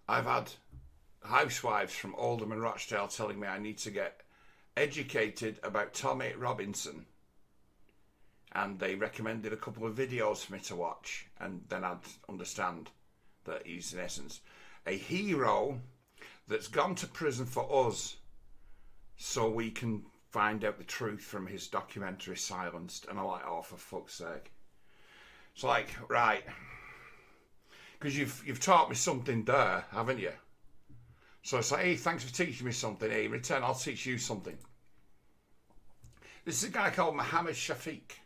I've had housewives from Oldham and Rochdale telling me I need to get educated about Tommy Robinson, and they recommended a couple of videos for me to watch, and then I'd understand that he's in essence a hero that's gone to prison for us so we can find out the truth from his documentary Silenced. And I'm like, oh, for fuck's sake. It's like, right, because you've taught me something there, haven't you? So it's like, hey, thanks for teaching me something. Hey, in return, I'll teach you something. This is a guy called Mohammed Shafiq.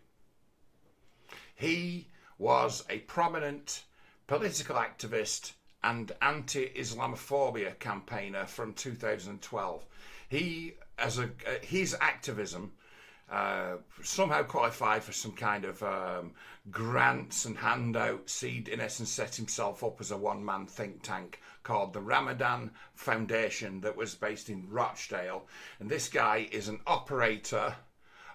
He was a prominent political activist and anti-Islamophobia campaigner from 2012. His activism somehow qualified for some kind of grants and handouts. He'd in essence set himself up as a one-man think tank called the Ramadan Foundation that was based in Rochdale. And this guy is an operator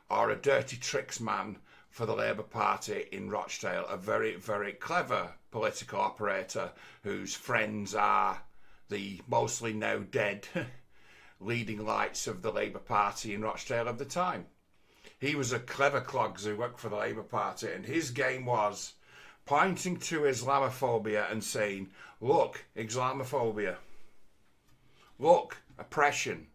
or a dirty tricks man for the Labour Party in Rochdale, a very, very clever political operator whose friends are the mostly now dead leading lights of the Labour Party in Rochdale of the time. He was a clever clogs who worked for the Labour Party, and his game was pointing to Islamophobia and saying, look, Islamophobia, look, oppression,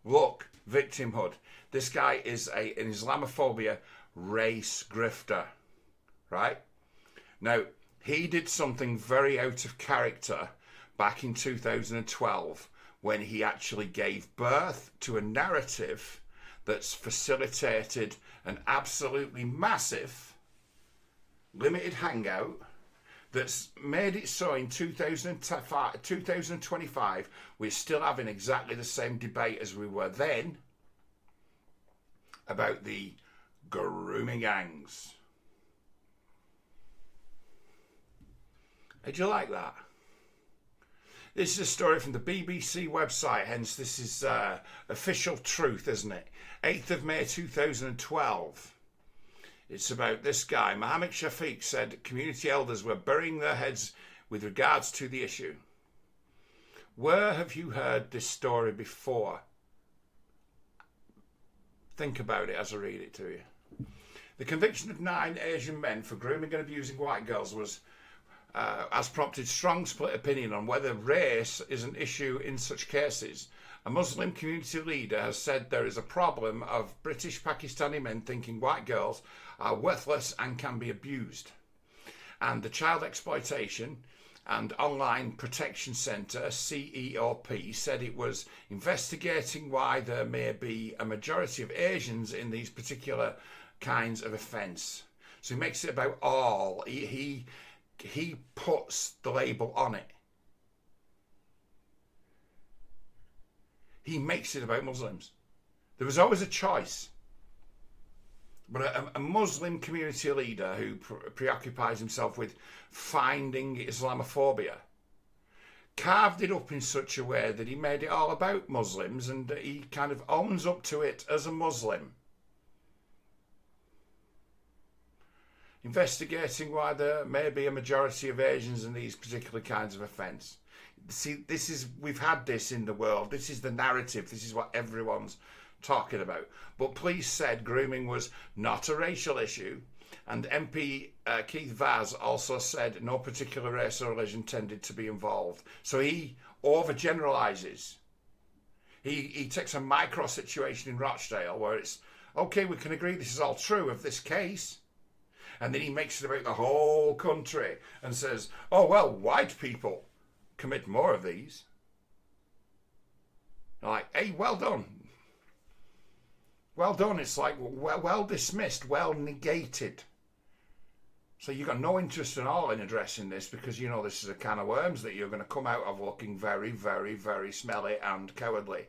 look, victimhood. This guy is an Islamophobia race grifter, right? Now, he did something very out of character back in 2012 when he actually gave birth to a narrative that's facilitated an absolutely massive limited hangout that's made it so in 2025 we're still having exactly the same debate as we were then about the grooming gangs. Did you like that? This is a story from the BBC website, hence this is official truth, isn't it? 8th of May 2012. It's about this guy. Mohammed Shafiq said community elders were burying their heads with regards to the issue. Where have you heard this story before? Think about it as I read it to you. The conviction of 9 Asian men for grooming and abusing white girls has prompted strong split opinion on whether race is an issue in such cases. A Muslim community leader has said there is a problem of British Pakistani men thinking white girls are worthless and can be abused. And the Child Exploitation and Online Protection Centre, CEOP, said it was investigating why there may be a majority of Asians in these particular kinds of offence. So he makes it about all. He puts the label on it. He makes it about Muslims. There was always a choice. But a Muslim community leader who preoccupies himself with finding Islamophobia carved it up in such a way that he made it all about Muslims, and he kind of owns up to it as a Muslim. Investigating why there may be a majority of Asians in these particular kinds of offence. See, we've had this in the world. This is the narrative. This is what everyone's talking about. But police said grooming was not a racial issue, and MP Keith Vaz also said no particular race or religion tended to be involved. So he overgeneralises. He takes a micro situation in Rochdale where it's, okay, we can agree this is all true of this case. And then he makes it about the whole country and says, oh, well, white people commit more of these. They're like, hey, well done. Well done. It's like, well dismissed, well negated. So you've got no interest at all in addressing this because you know this is a can of worms that you're going to come out of looking very, very, very smelly and cowardly.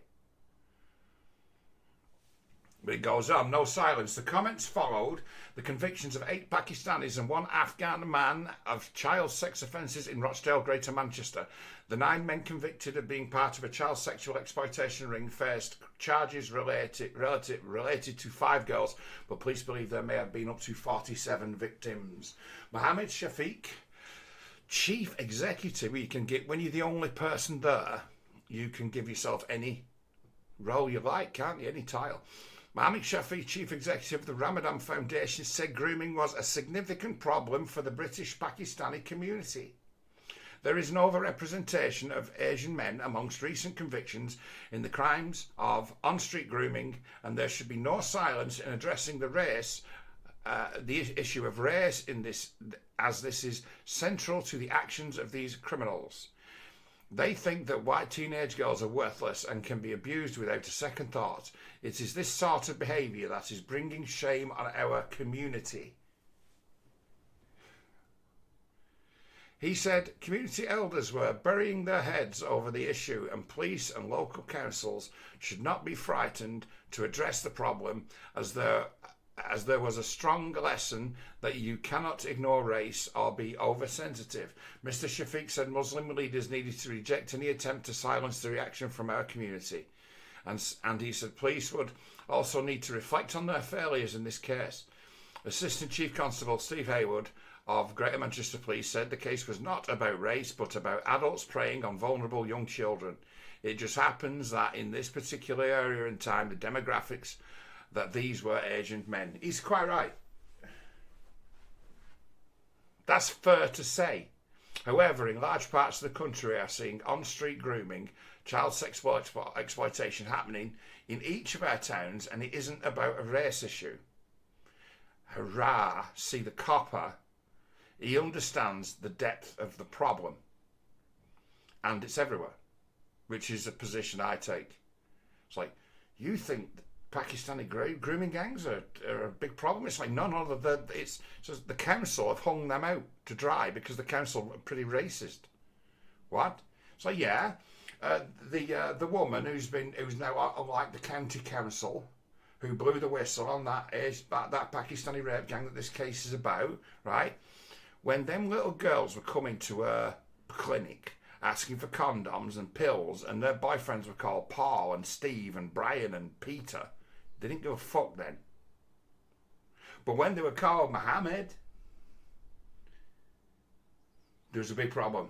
But it goes on, no silence. The comments followed the convictions of 8 Pakistanis and 1 Afghan man of child sex offences in Rochdale, Greater Manchester. The 9 men convicted of being part of a child sexual exploitation ring faced charges related to 5 girls, but police believe there may have been up to 47 victims. Mohammed Shafiq Chief executive, you can get, when you're the only person there, you can give yourself any role you like, can't you? Any title. Mohammed Shafi, chief executive of the Ramadan Foundation, said grooming was a significant problem for the British Pakistani community. There is an overrepresentation of Asian men amongst recent convictions in the crimes of on-street grooming, and there should be no silence in addressing the issue of race in this, as this is central to the actions of these criminals. They think that white teenage girls are worthless and can be abused without a second thought. It is this sort of behaviour that is bringing shame on our community. He said community elders were burying their heads over the issue, and police and local councils should not be frightened to address the problem, as there was a strong lesson that you cannot ignore race or be oversensitive. Mr. Shafiq said Muslim leaders needed to reject any attempt to silence the reaction from our community. And he said police would also need to reflect on their failures in this case. Assistant Chief Constable Steve Haywood of Greater Manchester Police said the case was not about race but about adults preying on vulnerable young children. It just happens that in this particular area in time, the demographics, that these were Asian men. He's quite right. That's fair to say. However, in large parts of the country, we are seeing on-street grooming, child sex exploitation happening in each of our towns, and it isn't about a race issue. Hurrah, see the copper. He understands the depth of the problem. And it's everywhere, which is a position I take. It's like, you think Pakistani grooming gangs are a big problem? It's like, no, it's the council have hung them out to dry because the council are pretty racist. What? So yeah, the woman who's now like the county council, who blew the whistle on that Pakistani rape gang that this case is about, right? When them little girls were coming to a clinic asking for condoms and pills, and their boyfriends were called Paul and Steve and Brian and Peter, they didn't give a fuck then. But when they were called Mohammed, there was a big problem.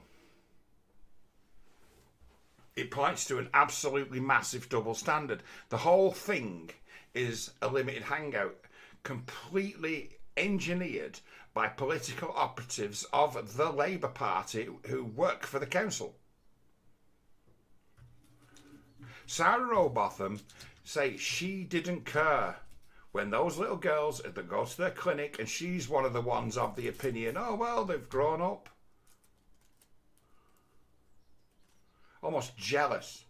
It points to an absolutely massive double standard. The whole thing is a limited hangout, completely engineered by political operatives of the Labour Party who work for the council. Sarah Rowbotham say she didn't care when those little girls that go to their clinic, and she's one of the ones of the opinion, oh well, they've grown up. Almost jealous.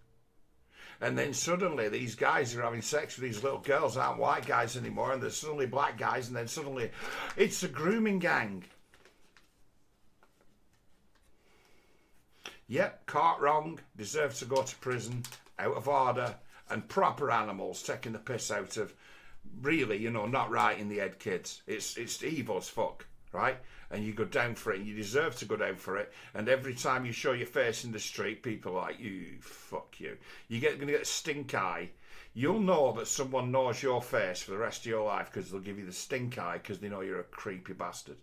And then suddenly these guys who are having sex with these little girls aren't white guys anymore, and they're suddenly black guys, and then suddenly it's a grooming gang. Yep, caught wrong, deserve to go to prison, out of order, and proper animals taking the piss out of really, not right in the head kids. It's evil as fuck, right? And you go down for it, and you deserve to go down for it. And every time you show your face in the street, people are like, you, fuck you. You're going to get a stink eye. You'll know that someone knows your face for the rest of your life because they'll give you the stink eye because they know you're a creepy bastard.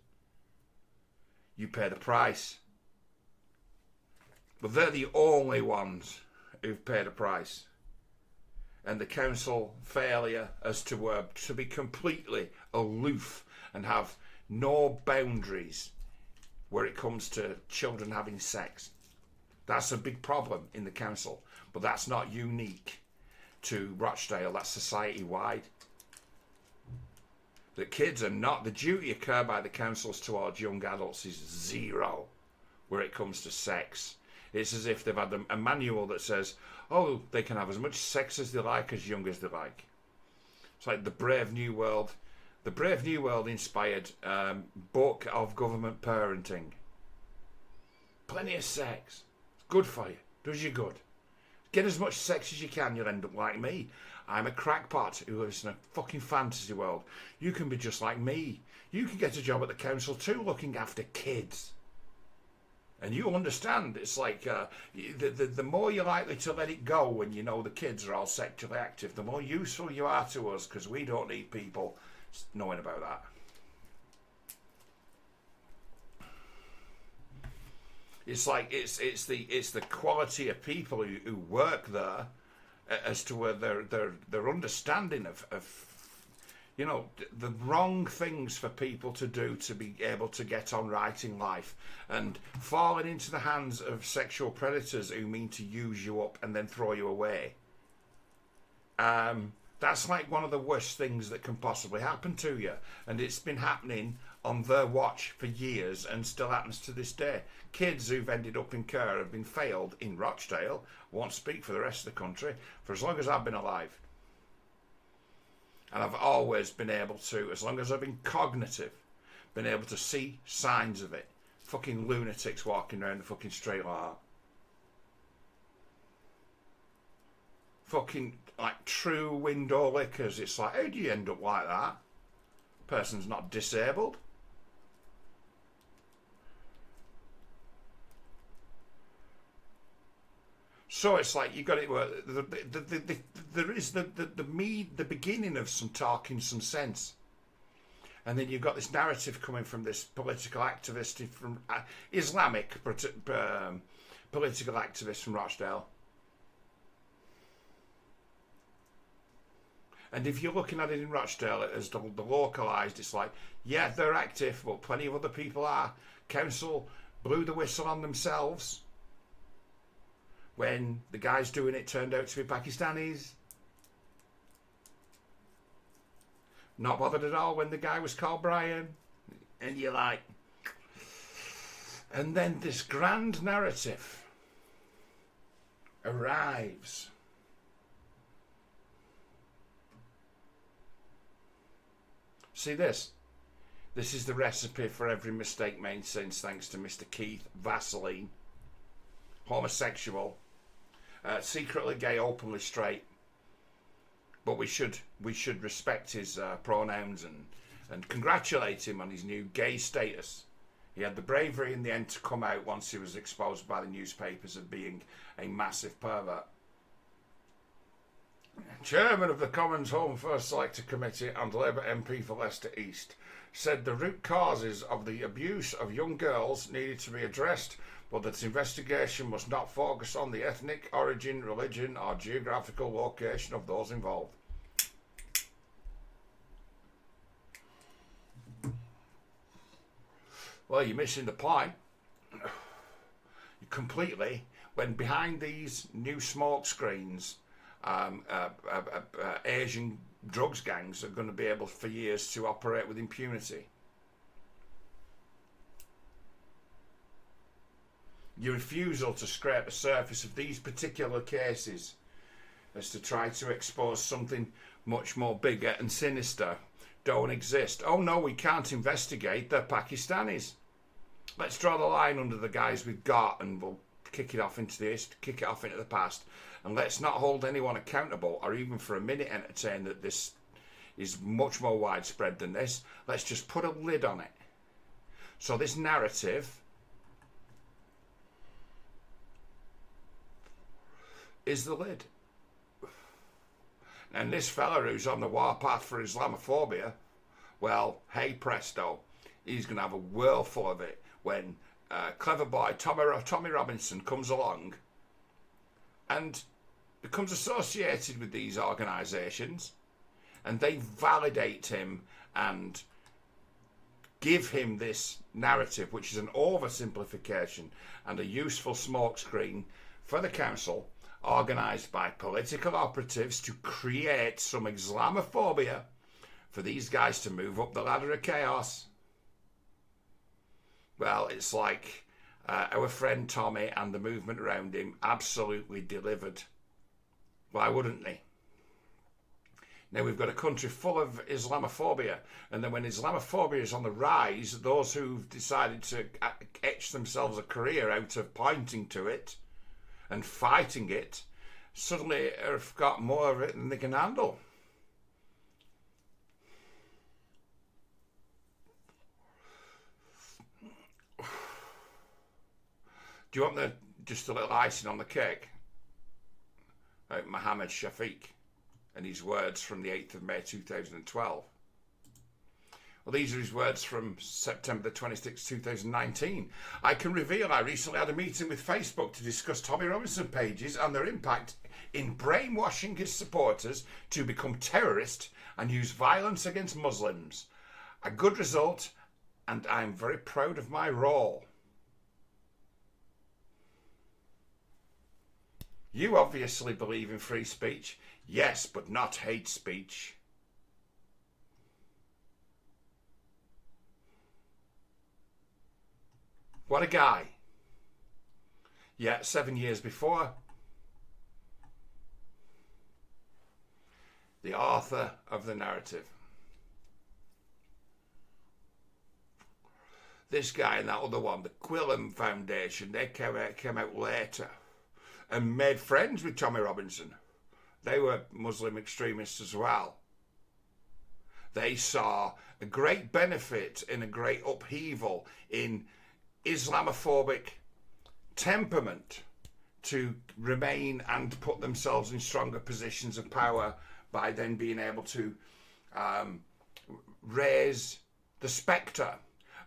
You pay the price. But they're the only ones who've paid a price. And the council failure as to be completely aloof and have no boundaries where it comes to children having sex. That's a big problem in the council, but that's not unique to Rochdale. That's society-wide. The kids are not, the duty of care by the councils towards young adults is zero where it comes to sex. It's as if they've had a manual that says, oh, they can have as much sex as they like, as young as they like. It's like the Brave New World. The Brave New World inspired book of government parenting. Plenty of sex. It's good for you. Does you good. Get as much sex as you can, you'll end up like me. I'm a crackpot who lives in a fucking fantasy world. You can be just like me. You can get a job at the council too, looking after kids. And you understand, it's like the more you're likely to let it go when you know the kids are all sexually active, the more useful you are to us, because we don't need people knowing about that. It's like it's the quality of people who work there, as to where their understanding of you know, the wrong things for people to do to be able to get on right in life, and falling into the hands of sexual predators who mean to use you up and then throw you away. That's like one of the worst things that can possibly happen to you, and it's been happening on their watch for years and still happens to this day. Kids who've ended up in care have been failed in Rochdale. Won't speak for the rest of the country, for as long as I've been alive. And I've always been able to, as long as I've been cognitive, been able to see signs of it. Fucking lunatics walking around the fucking street like that. Fucking, like, true window lickers. It's like, how do you end up like that? Person's not disabled. So it's like you got it. There is the beginning of some talking, some sense, and then you've got this narrative coming from this political activist from Islamic political activist from Rochdale. And if you're looking at it in Rochdale as the localised, it's like, yeah, they're active, but plenty of other people are. Council blew the whistle on themselves when the guys doing it turned out to be Pakistanis. Not bothered at all when the guy was called Brian. And you're like... And then this grand narrative arrives. See this? This is the recipe for every mistake made since, thanks to Mr. Keith Vaseline. Homosexual. Secretly gay, openly straight. But we should respect his pronouns and congratulate him on his new gay status. He had the bravery in the end to come out once he was exposed by the newspapers of being a massive pervert. Chairman of the Commons Home First Selector Committee and Labour MP for Leicester East said the root causes of the abuse of young girls needed to be addressed, but that investigation must not focus on the ethnic origin, religion or geographical location of those involved. Well, you're missing the point completely when behind these new smoke screens Asian drugs gangs are going to be able for years to operate with impunity. Your refusal to scrape the surface of these particular cases as to try to expose something much more bigger and sinister don't exist. Oh no, we can't investigate, they're Pakistanis. Let's draw the line under the guys we've got and we'll kick it off into the past, and let's not hold anyone accountable or even for a minute entertain that this is much more widespread than this. Let's just put a lid on it. So this narrative is the lid. And this fella who's on the warpath for Islamophobia, well, hey presto, he's going to have a whirl full of it when clever boy Tommy Robinson comes along and becomes associated with these organisations, and they validate him and give him this narrative, which is an oversimplification and a useful smokescreen for the council, organised by political operatives to create some Islamophobia for these guys to move up the ladder of chaos. Well, it's like our friend Tommy and the movement around him absolutely delivered. Why wouldn't they? Now we've got a country full of Islamophobia, and then when Islamophobia is on the rise, those who've decided to etch themselves a career out of pointing to it and fighting it, suddenly have got more of it than they can handle. Do you want just a little icing on the cake? Mohammed Shafiq and his words from the 8th of May 2012. Well, these are his words from September the 26th, 2019. I can reveal I recently had a meeting with Facebook to discuss Tommy Robinson pages and their impact in brainwashing his supporters to become terrorists and use violence against Muslims. A good result, and I'm very proud of my role. You obviously believe in free speech. Yes, but not hate speech. What a guy. Yet 7 years before, the author of the narrative. This guy and that other one, the Quillen Foundation, they came out later and made friends with Tommy Robinson. They were Muslim extremists as well. They saw a great benefit in a great upheaval in Islamophobic temperament to remain and put themselves in stronger positions of power by then being able to raise the spectre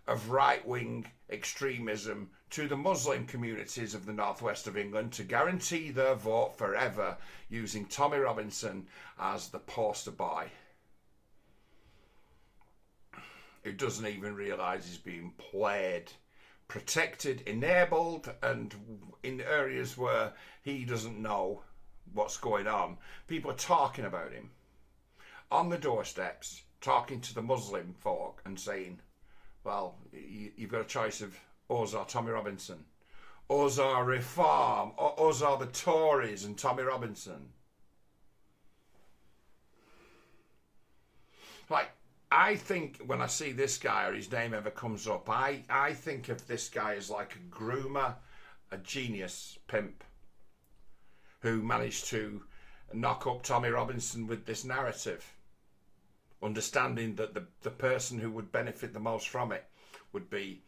of right-wing extremism to the Muslim communities of the northwest of England to guarantee their vote forever using Tommy Robinson as the poster boy, who doesn't even realise he's being played, protected, enabled, and in areas where he doesn't know what's going on. People are talking about him on the doorsteps, talking to the Muslim folk and saying, well, you've got a choice of us or Tommy Robinson. Us or Reform, or us or the Tories and Tommy Robinson. Like, I think when I see this guy or his name ever comes up, I think of this guy as like a groomer, a genius pimp who managed to knock up Tommy Robinson with this narrative, understanding that the person who would benefit the most from it would be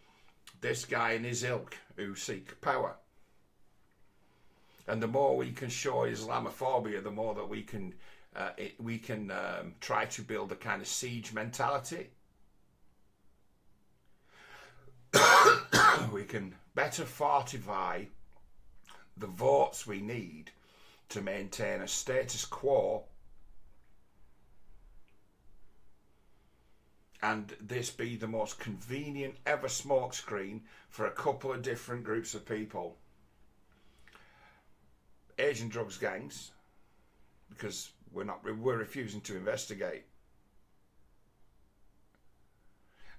this guy and his ilk who seek power. And the more we can show Islamophobia, the more that we can try to build a kind of siege mentality. We can better fortify the votes we need to maintain a status quo, and this be the most convenient ever smokescreen for a couple of different groups of people. Asian drugs gangs, because we're refusing to investigate.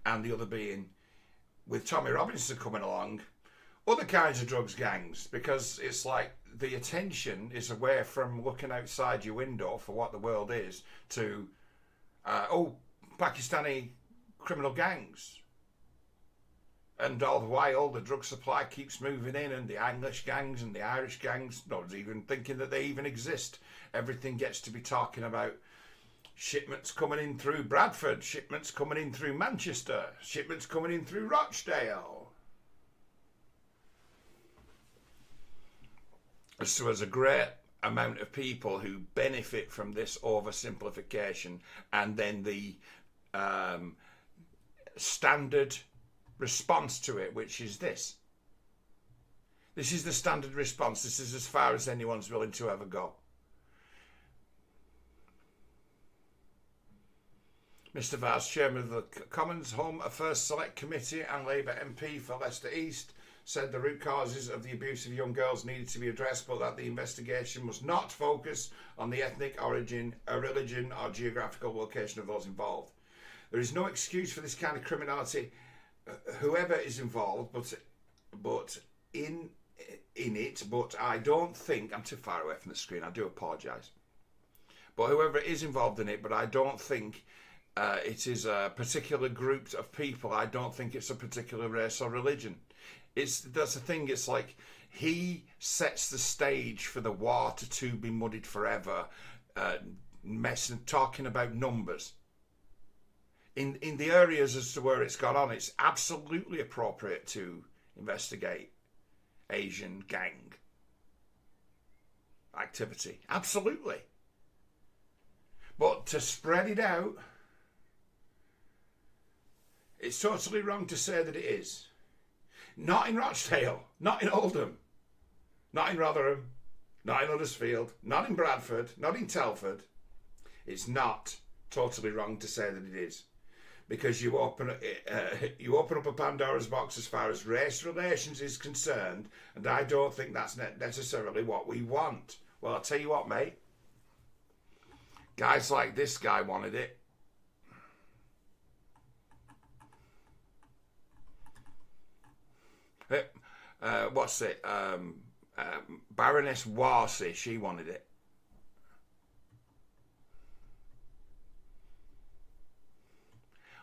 And the other being, with Tommy Robinson coming along, other kinds of drugs gangs, because it's like the attention is away from looking outside your window for what the world is to, Pakistani criminal gangs. And all the while the drug supply keeps moving in, and the English gangs and the Irish gangs, no one's even thinking that they even exist. Everything gets to be talking about shipments coming in through Bradford, shipments coming in through Manchester, shipments coming in through Rochdale. So there's a great amount of people who benefit from this oversimplification, and then the standard response to it, which is this. This is the standard response. This is as far as anyone's willing to ever go. Mr. Vaz, Chairman of the Commons Home Affairs Select Committee and Labour MP for Leicester East, said the root causes of the abuse of young girls needed to be addressed, but that the investigation must not focus on the ethnic origin, religion or geographical location of those involved. There is no excuse for this kind of criminality, whoever is involved, but in it, but I don't think, I'm too far away from the screen, I do apologise. But whoever is involved in it, but I don't think it is a particular group of people. I don't think it's a particular race or religion. That's the thing. It's like he sets the stage for the water to be muddied forever, talking about numbers. In the areas as to where it's gone on, it's absolutely appropriate to investigate Asian gang activity. Absolutely. But to spread it out It's totally wrong to say that it is. Not in Rochdale, not in Oldham, not in Rotherham, not in Huddersfield, not in Bradford, not in Telford. It's not totally wrong to say that it is. Because you open up a Pandora's box as far as race relations is concerned, and I don't think that's necessarily what we want. Well, I'll tell you what, mate. Guys like this guy wanted it. What's it? Baroness Warsey, she wanted it.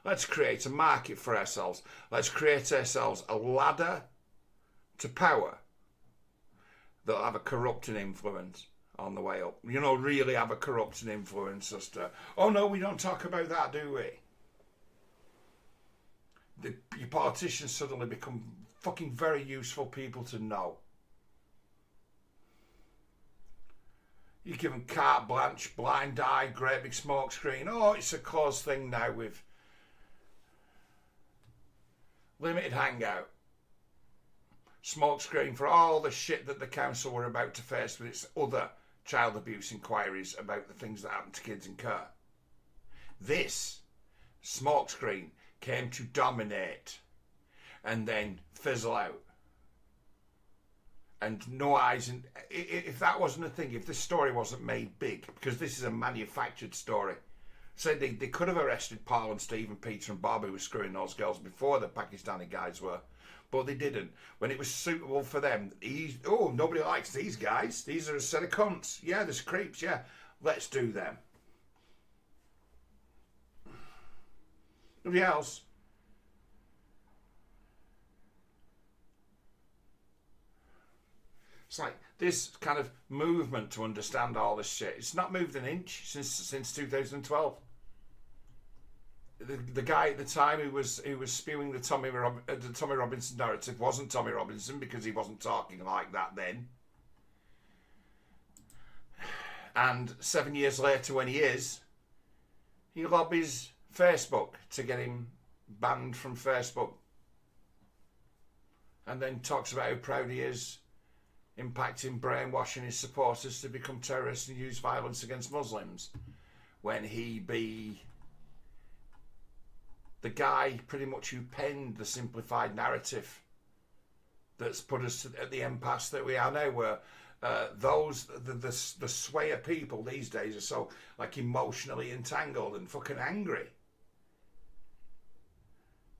Let's create a market for ourselves. Let's create ourselves a ladder to power that'll have a corrupting influence on the way up. You know, really have a corrupting influence as to, oh no, we don't talk about that, do we? Your politicians suddenly become fucking very useful people to know. You give them carte blanche, blind eye, great big smoke screen. Oh, it's a closed thing now with limited hangout. Smoke screen for all the shit that the council were about to face with its other child abuse inquiries about the things that happen to kids in care. This smoke screen came to dominate and then fizzle out. And no eyes, and if that wasn't a thing, if this story wasn't made big, because this is a manufactured story, so they could have arrested Paul and Steve and Peter and Bob who were screwing those girls before the Pakistani guys were, but they didn't. When it was suitable for them, nobody likes these guys. These are a set of cunts. Yeah, there's creeps. Yeah, let's do them. Nobody else. It's like this kind of movement to understand all this shit. It's not moved an inch since 2012. The guy at the time who was spewing the Tommy Robinson narrative wasn't Tommy Robinson, because he wasn't talking like that then. And 7 years later, when he is, he lobbies Facebook to get him banned from Facebook, and then talks about how proud he is, impacting, brainwashing his supporters to become terrorists and use violence against Muslims, when he be the guy pretty much who penned the simplified narrative that's put us at the impasse that we are now, where the sway of people these days are so like emotionally entangled and fucking angry.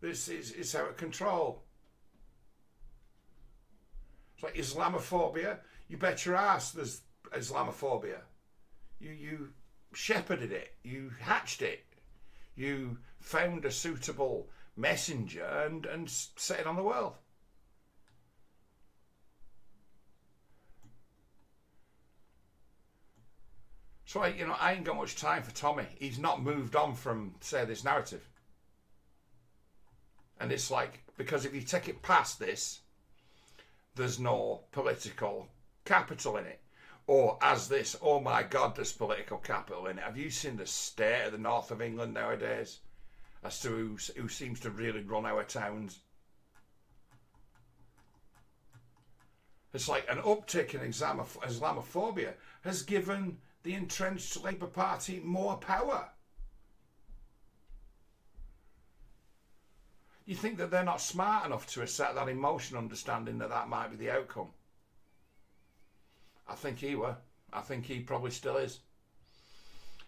This is out of control. It's like Islamophobia. You bet your ass there's Islamophobia. You shepherded it. You hatched it. You found a suitable messenger and set it on the world. So I ain't got much time for Tommy. He's not moved on from, say, this narrative. And it's like, because if you take it past this, there's no political capital in it. Or as this, oh my God, there's political capital in it. Have you seen the state of the north of England nowadays as to who seems to really run our towns? It's like an uptick in Islamophobia has given the entrenched Labour Party more power. You think that they're not smart enough to accept that emotion, understanding that might be the outcome? I think he were. I think he probably still is.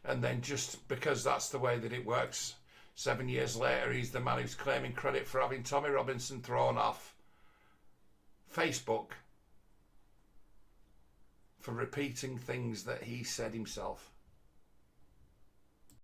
And then just because that's the way that it works, 7 years later, he's the man who's claiming credit for having Tommy Robinson thrown off Facebook for repeating things that he said himself.